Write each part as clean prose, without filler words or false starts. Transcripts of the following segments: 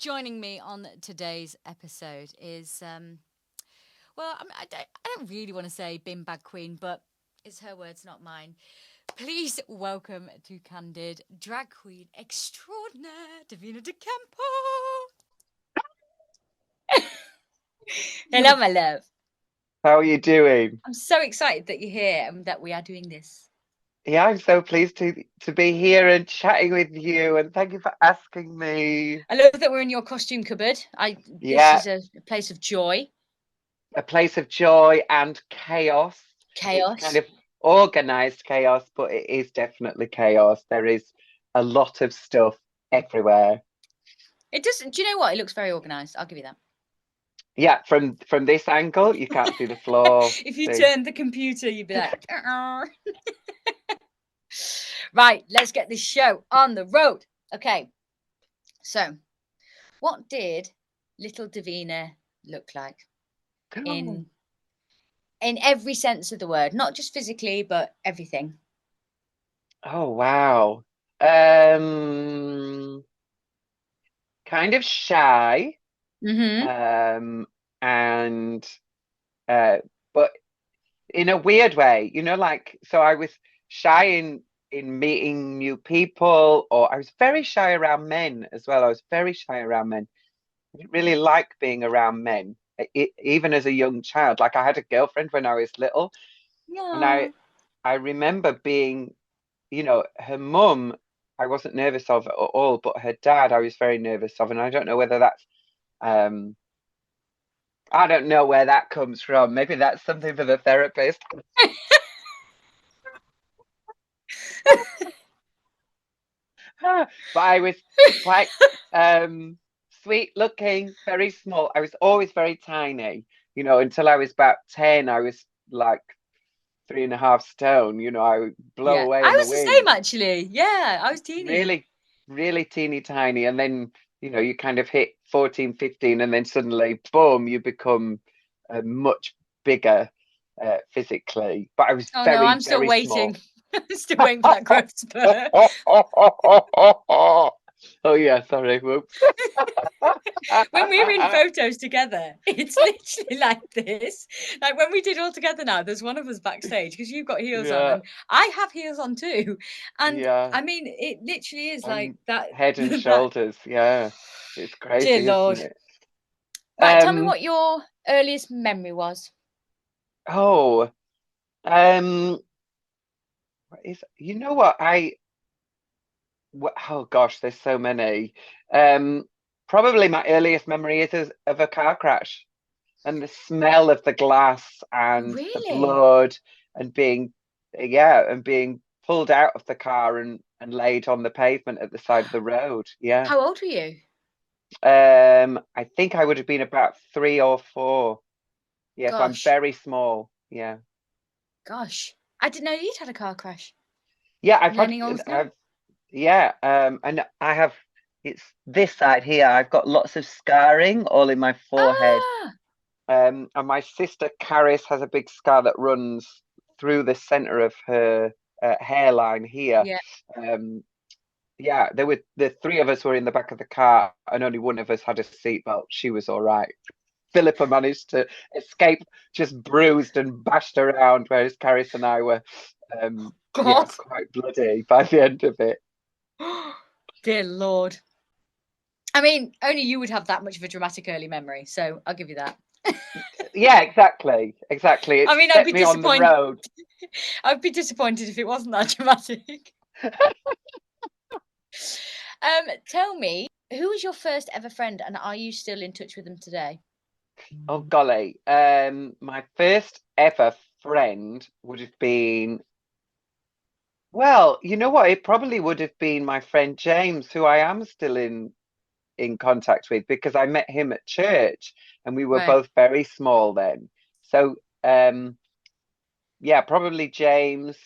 Joining me on today's episode is, I don't really want to say bin bag queen, but it's her words, not mine. Please welcome to Candid, drag queen extraordinaire, Divina De Campo. Hello, my love. How are you doing? I'm so excited that you're here and that we are doing this. Yeah, I'm so pleased to be here and chatting with you, and thank you for asking me. I love that we're in your costume cupboard. This Yeah, is a place of joy, a place of joy and chaos. It's kind chaos. of organized chaos, but it is definitely chaos. There is a lot of stuff everywhere. It does. Do you know what? It looks very organised. I'll give you that. Yeah, from this angle, you can't see the floor. If you See? turned the computer, you'd be like, right, let's get this show on the road. Okay, so what did little Davina look like in every sense of the word, not just physically, but everything? Oh wow. Um, Kind of shy. Mm-hmm. Um, and uh, but in a weird way, like so I was shy in meeting new people, or I was very shy around men as well. I was very shy around men. I didn't really like being around men, even as a young child. Like I had a girlfriend when I was little, and Yeah. I remember being, her mum. I wasn't nervous of at all, but her dad, I was very nervous of, and I don't know whether that's um I don't know where that comes from. Maybe that's something for the therapist. But I was quite sweet looking, very small. I was always very tiny, until I was about 10. I was like 3.5 stone, I would blow Yeah, away I in the was the same wind. actually. Yeah, I was teeny. Really, really teeny tiny. And then, you kind of hit 14, 15, and then suddenly, boom, you become much bigger physically. But I was Oh no, very, I'm still very waiting. small. I'm still waiting for that growth spurt. Oh yeah, sorry. Whoops. When we're in photos together, it's literally like this. Like when we did all together now, there's one of us backstage because you've got heels on Yeah, and I have heels on too. And yeah. I mean, it literally is like I'm that. head and That, shoulders. Yeah, it's dear crazy, isn't Lord. it? Right, tell me Um. what your earliest memory was. Oh. Um. What is? You know what? Oh gosh, there's so many. Um. Probably my earliest memory is of a car crash and the smell of the glass and the Really? blood and being pulled out of the car and laid on the pavement at the side of the road. Yeah. How old were you? I think I would have been about 3 or 4. Yes, I'm Gosh, very small. Yeah. gosh. I didn't know you'd had a car crash. Yeah, Learning all the time. yeah, and I have, it's this side here. I've got lots of scarring all in my forehead. Ah, And my sister Caris has a big scar that runs through the center of her hairline here. yeah. Um, yeah, the three of us were in the back of the car, and only one of us had a seatbelt. She was all right. Philippa managed to escape, just bruised and bashed around, whereas Caris and I were, yeah, God. quite bloody by the end of it. Dear Lord. I mean, only you would have that much of a dramatic early memory, so I'll give you that. Yeah, exactly, exactly. It I mean, set me on the road. I'd be disappointed if it wasn't that dramatic. Tell me, who was your first ever friend, and are you still in touch with them today? Oh golly, my first ever friend would have been, well, you know what? It probably would have been my friend James, who I am still in contact with because I met him at church and we were Right. both very small then. So, yeah, probably James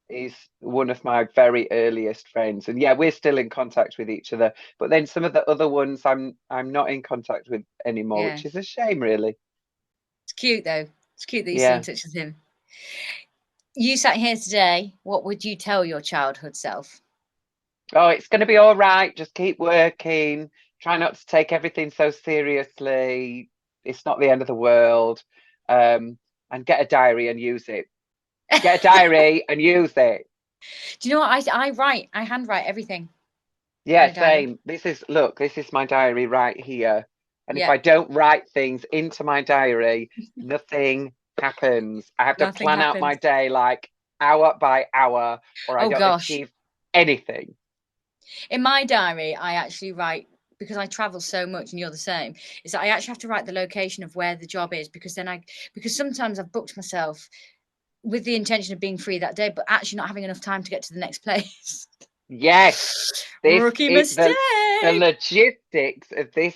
is one of my very earliest friends. And yeah, we're still in contact with each other. But then some of the other ones I'm not in contact with anymore, Yeah. which is a shame, really. It's cute though. It's cute that you're still in Yeah. touch with him. You sat here today. What would you tell your childhood self? Oh, it's going to be all right. Just keep working. try not to take everything so seriously. It's not the end of the world. And get a diary and use it. Get a diary and use it. Do you know what I handwrite everything in Yeah, a diary. same. This is my diary right here. And if Yeah, I don't write things into my diary, nothing happens. I have to nothing plan out my happens. day like hour by hour, or I Oh don't gosh. achieve anything. In my diary, I actually write, because I travel so much and you're the same, is that I actually have to write the location of where the job is, because because sometimes I've booked myself with the intention of being free that day, but actually not having enough time to get to the next place. Yes, this Rookie is the mistake. logistics of this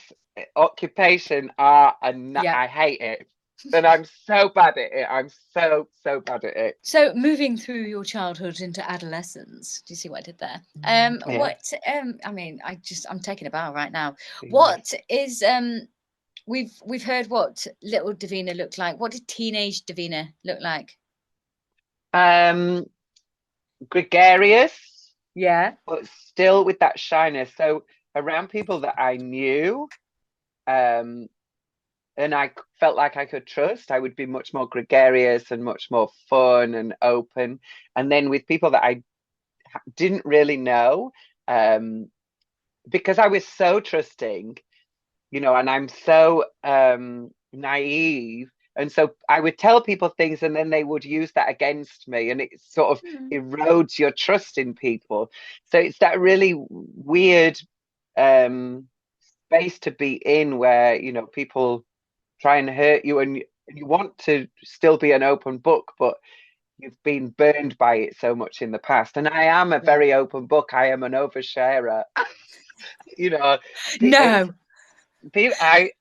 occupation are, and Yeah. I hate it. And I'm so bad at it. I'm so bad at it. So moving through your childhood into adolescence, do you see what I did there? Yeah. I mean, I'm taking a bow right now. Yes. What is we've heard what little Davina looked like. What did teenage Davina look like? Um, Gregarious, Yeah. but still with that shyness. So around people that I knew, um, and I felt like I could trust, I would be much more gregarious and much more fun and open. And then with people that I didn't really know, um, because I was so trusting, and I'm so naive. And so I would tell people things and then they would use that against me, and it sort of Hmm. erodes your trust in people. So it's that really weird um space to be in where, people try and hurt you, and you want to still be an open book, but you've been burned by it so much in the past. And I am a Yeah. very open book. I am an oversharer. you know, it's No.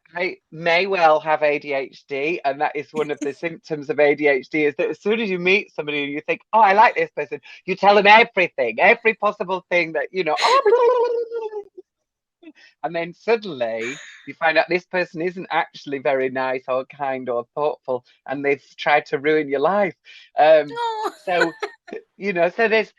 I may well have ADHD, and that is one of the symptoms of ADHD, is that as soon as you meet somebody and you think, oh, I like this person, you tell them everything, every possible thing that, oh, and then suddenly you find out this person isn't actually very nice or kind or thoughtful, and they've tried to ruin your life. Oh. So, so there's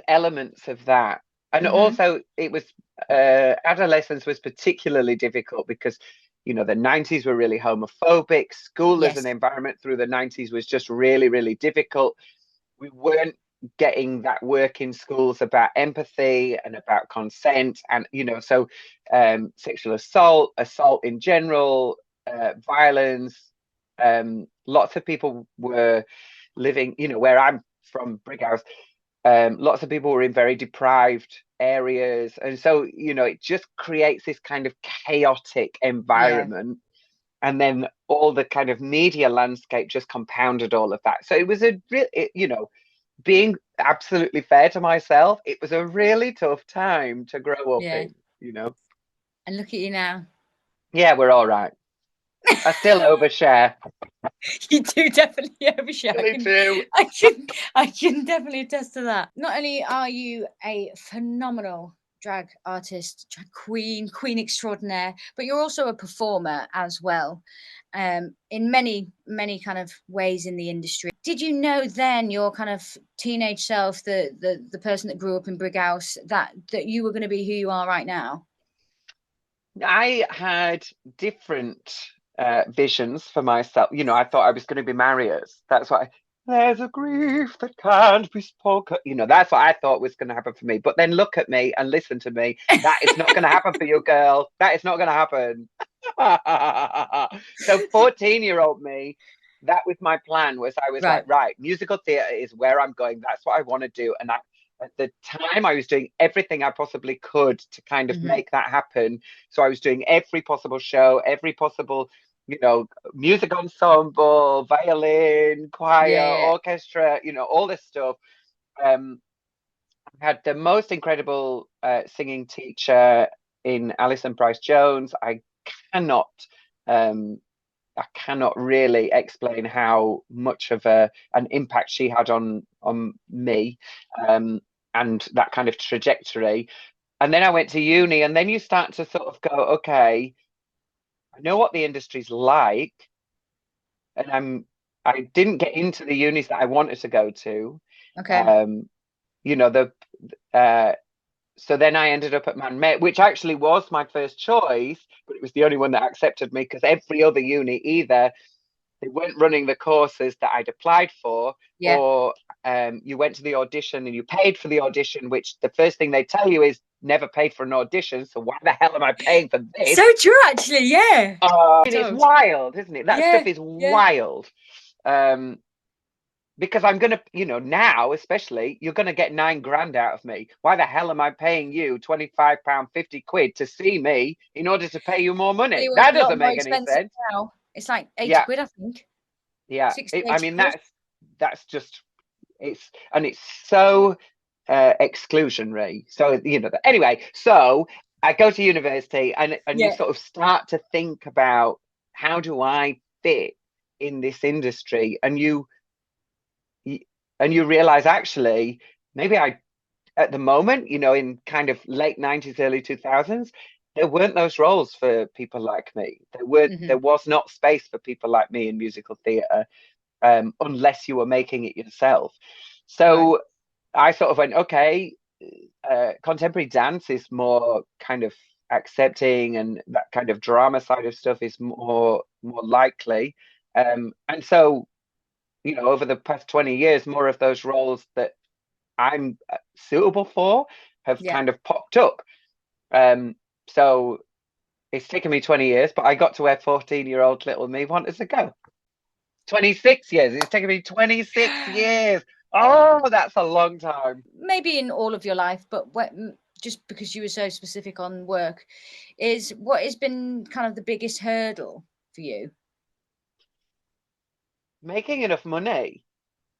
elements of that. And Hmm. also it was adolescence was particularly difficult because the 90s were really homophobic. School as an Yes. environment through the 90s was just really, really difficult. We weren't getting that work in schools about empathy and about consent, and so sexual assault in general, violence. Lots of people were living, where I'm from, Brighouse, lots of people were in very deprived areas, and so it just creates this kind of chaotic Yeah. environment, and then all the kind of media landscape just compounded all of that. So it was being absolutely fair to myself, it was a really tough time to grow up Yeah. in. And look at you now. Yeah, we're all right. I still overshare. You do definitely overshare. Really do. I can definitely attest to that. Not only are you a phenomenal drag artist, drag queen, queen extraordinaire, but you're also a performer as well, in many kind of ways in the industry. Did you know then, your kind of teenage self, the person that grew up in Brighouse, that you were going to be who you are right now? I had different visions for myself. I thought I was going to be Marius. That's what there's a grief that can't be spoken. That's what I thought was going to happen for me. But then look at me and listen to me. That is not going to happen for you, girl. That is not going to happen. So 14-year-old me, that was my plan, was I was like, Right. right, musical theatre is where I'm going. That's what I want to do. And at the time I was doing everything I possibly could to kind of Hmm. make that happen. So I was doing every possible show, every possible, music ensemble, violin, choir, Yeah. orchestra, all this stuff. I had the most incredible singing teacher in Alison Price Jones. Cannot um, I cannot really explain how much of an impact she had on me, um, and that kind of trajectory. And then I went to uni, and then you start to sort of go, okay, I know what the industry's like, and I didn't get into the unis that I wanted to go to. Okay. Um, the uh, so then I ended up at Man Met, which actually was my first choice, but it was the only one that accepted me because every other uni either they weren't running the courses that I'd applied for, Yeah. or you went to the audition and you paid for the audition, which the first thing they tell you is never paid for an audition. So why the hell am I paying for this? So true, actually. Yeah. It's wild, isn't it? That stuff is wild. Because I'm gonna, now especially, you're gonna get £9,000 out of me. Why the hell am I paying you £25, 50 quid to see me in order to pay you more money? It was That a lot doesn't more make any expensive sense. now. It's like 80 Yeah, quid, I think. yeah. 60, I 80 mean, quid. that's just it's so exclusionary. So anyway, so I go to university and you Yeah. sort of start to think about how do I fit in this industry, and you realize actually maybe I at the moment, in kind of late 90s, early 2000s, there weren't those roles for people like me. There was not space for people like me in musical theatre, unless you were making it yourself. So I sort of went, okay, contemporary dance is more kind of accepting, and that kind of drama side of stuff is more likely. And so, over the past 20 years, more of those roles that I'm suitable for have Yeah. kind of popped up. So it's taken me 20 years, but I got to where 14-year-old little me wanted to go. 26 years. It's taken me 26 years. Oh, that's a long time. Maybe in all of your life, but just because you were so specific on work, is what has been kind of the biggest hurdle for you? Making enough money.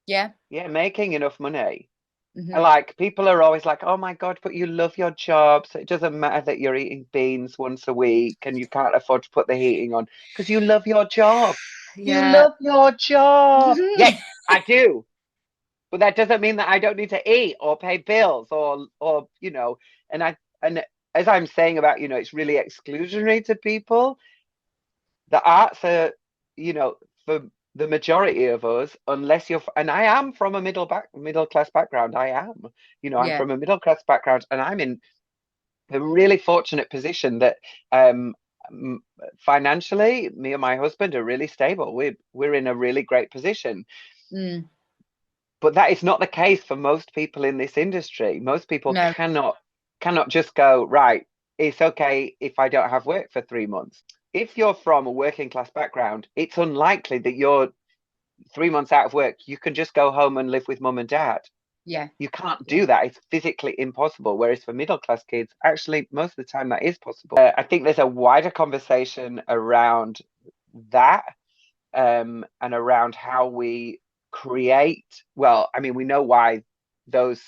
Yeah. Yeah, making enough money. Mm-hmm. Like, people are always like, oh my God, but you love your job. So it doesn't matter that you're eating beans once a week and you can't afford to put the heating on because you love your job. You Yeah. love your job. Yes, I do. But that doesn't mean that I don't need to eat or pay bills or and as I'm saying about, it's really exclusionary to people. The arts are, for the majority of us, unless and I am from a middle class background. I am, I'm Yeah. from a middle class background, and I'm in a really fortunate position that um financially, me and my husband are really stable. We're in a really great position. Mm. But that is not the case for most people in this industry. Most people No. cannot just go, right, it's okay if I don't have work for 3 months. If you're from a working class background, it's unlikely that you're 3 months out of work, you can just go home and live with mum and dad. Yeah. You can't do that. It's physically impossible. Whereas for middle class kids, actually, most of the time that is possible. I think there's a wider conversation around that, and around how we create. Well, I mean, we know why those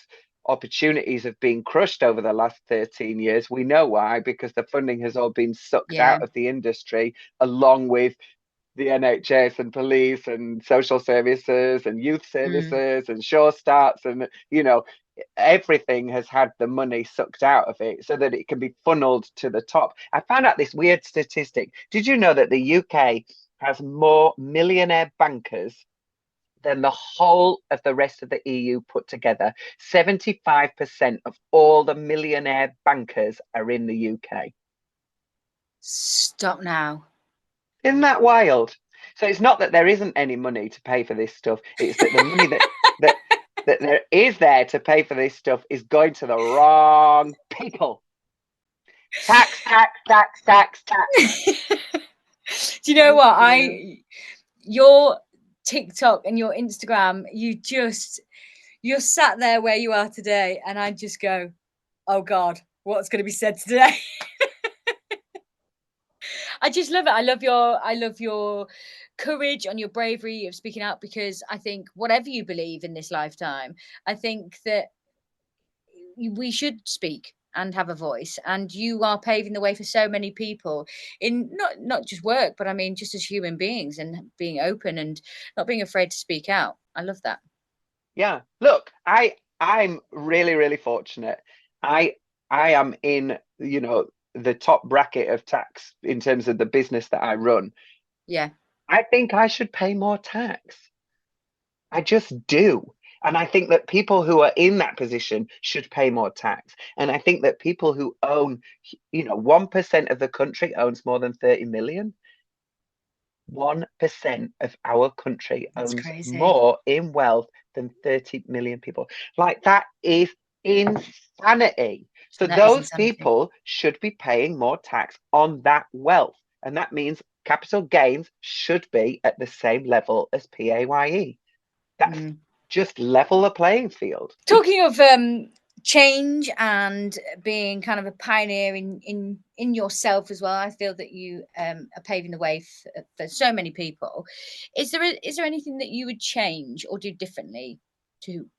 opportunities have been crushed over the last 13 years. We know why, because the funding has all been sucked Yeah. out of the industry, along with the NHS and police and social services and youth services and sure starts, and everything has had the money sucked out of it so that it can be funneled to the top. I found out this weird statistic. Did you know that the UK has more millionaire bankers than the whole of the rest of the EU put together? 75% of all the millionaire bankers are in the UK. Stop now. Isn't that wild? So it's not that there isn't any money to pay for this stuff. It's that the money that that there is there to pay for this stuff is going to the wrong people. Tax, tax, tax, tax, tax. Do you know what? Your TikTok and your Instagram, you're sat there where you are today, and I just go, oh God, what's going to be said today? I just love it. I love your courage and your bravery of speaking out, because I think whatever you believe in this lifetime, I think that we should speak and have a voice, and you are paving the way for so many people in not just work, but I mean just as human beings, and being open and not being afraid to speak out. I love that. Yeah. Look, I'm really, really fortunate. I I am in, the top bracket of tax in terms of the business that I run. Yeah. I think I should pay more tax. I just do. And I think that people who are in that position should pay more tax. And I think that people who own, 1% of the country owns more than 30 million. 1% of our country That's owns crazy. more in wealth than 30 million people. Like, that is insanity. So That is those insanity. people should be paying more tax on that wealth. And that means capital gains should be at the same level as PAYE. That's Mm. just level the playing field. Talking of change and being kind of a pioneer in yourself as well, I feel that you are paving the way for so many people. Is there anything that you would change or do differently to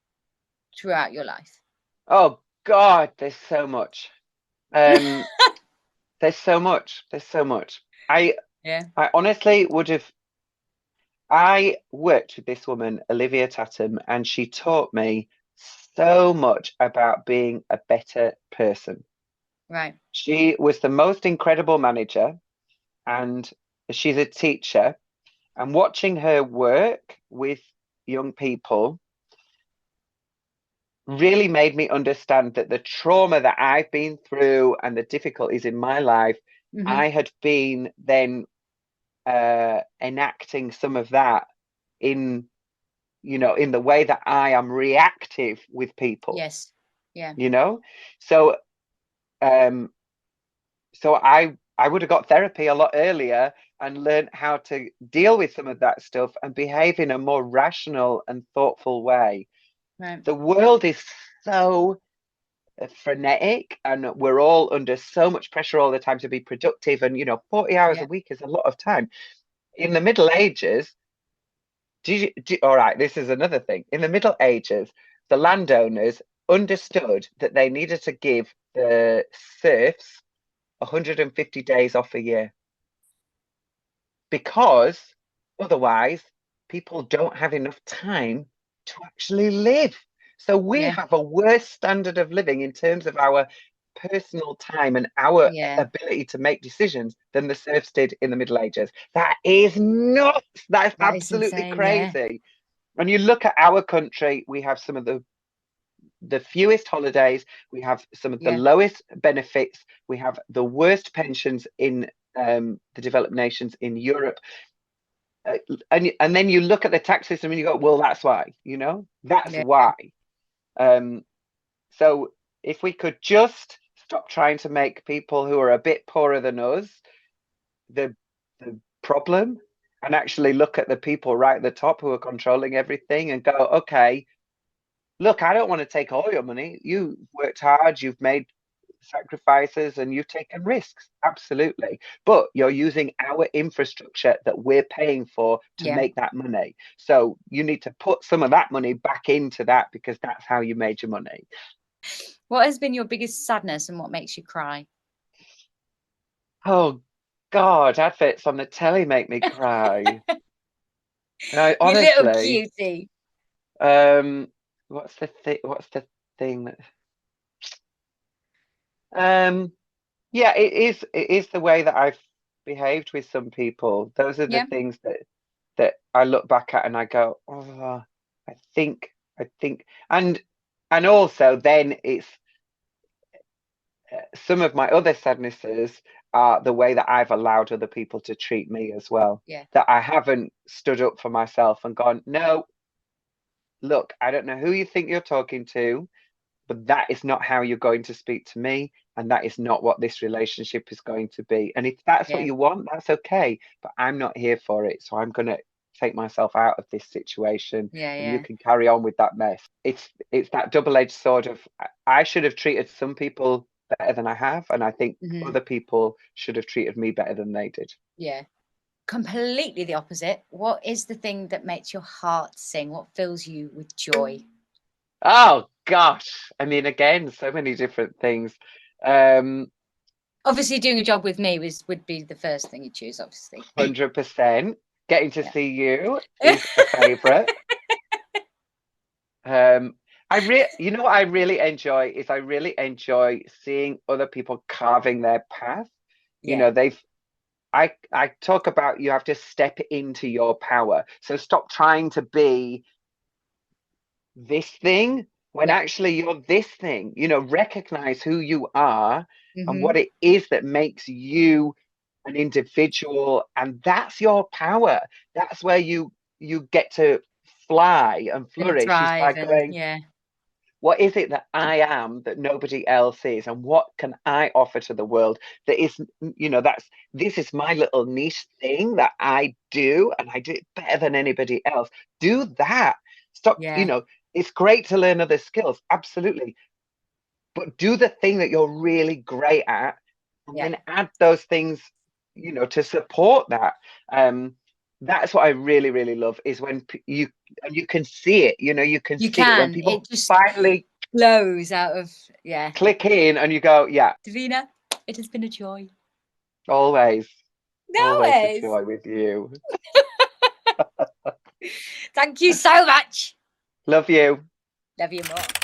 throughout your life? Oh God, there's so much. Um, there's so much. There's so much. I Yeah. I honestly would have. I worked with this woman, Olivia Tatum, and she taught me so much about being a better person. Right. She was the most incredible manager, and she's a teacher. And watching her work with young people really made me understand that the trauma that I've been through and the difficulties in my life, Hmm. I had been then enacting some of that in, in the way that I am reactive with people, Yes. Yeah. you know? So um so I would have got therapy a lot earlier and learned how to deal with some of that stuff and behave in a more rational and thoughtful way. Right. The world is so frenetic and we're all under so much pressure all the time to be productive, and 40 hours a Yeah. week is a lot of time. In the Middle Ages, all right, this is another thing. In the Middle Ages, the landowners understood that they needed to give the serfs 150 days off a year, because otherwise people don't have enough time to actually live. So we Yeah. have a worse standard of living in terms of our personal time and our Yeah. ability to make decisions than the serfs did in the Middle Ages. That is nuts. That's That is absolutely insane. Yeah. crazy. When you look at our country, we have some of the fewest holidays, we have some of the Yeah. lowest benefits, we have the worst pensions in the developed nations in Europe. And then you look at the tax system and you go, well, that's why, that's Yeah. why. Um, so if we could just stop trying to make people who are a bit poorer than us the the problem, and actually look at the people right at the top who are controlling everything and go, okay, look, I don't want to take all your money. You worked hard, you've made sacrifices, and you've taken risks. Absolutely. But you're using our infrastructure that we're paying for to Yeah. make that money. So you need to put some of that money back into that, because that's how you made your money. What has been your biggest sadness and what makes you cry? Oh God, adverts on the telly make me cry. You little Honestly, cutie. um, what's the thing that um yeah, it is the way that I've behaved with some people. Those are the Yeah. things that I look back at and I go, oh, I think, and also then it's some of my other sadnesses are the way that I've allowed other people to treat me as well. Yeah. That I haven't stood up for myself and gone, no, look, I don't know who you think you're talking to, but that is not how you're going to speak to me, and that is not what this relationship is going to be. And if that's what Yeah. you want, that's okay, but I'm not here for it, so I'm going to take myself out of this situation, Yeah. and you Yeah. can carry on with that mess. It's that double-edged sword of, I should have treated some people better than I have, and I think Hmm. other people should have treated me better than they did. Yeah. Completely the opposite. What is the thing that makes your heart sing? What fills you with joy? Oh gosh, I mean, again, so many different things. um Obviously, doing a job with me would be the first thing you choose, obviously. 100%. Getting to Yeah. see you is a favorite. Um, you know what I really enjoy is I really enjoy seeing other people carving their path. You Yeah. know, I talk about, you have to step into your power. So stop trying to be this thing when Yeah. actually you're this thing. You know, recognize who you are and Mm-hmm. what it is that makes you an individual, and that's your power. That's where you get to fly and And flourish, is by thrive, and going, yeah. what is it that I am that nobody else is, and what can I offer to the world that is, you know, that's, this is my little niche thing that I do, and I do it better than anybody else. Do that. Stop, you Yeah. know, it's great to learn other skills, absolutely, but do the thing that you're really great at, and Yeah. then add those things, you know, to support that. That's what I really, really love, is when you, and you can see it, you know, you can You see it when can. It people just finally flows out of, yeah. click in and you go, yeah, Davina, it has been a joy. always, always a Always. joy with you. Thank you so much. Love you. Love you more.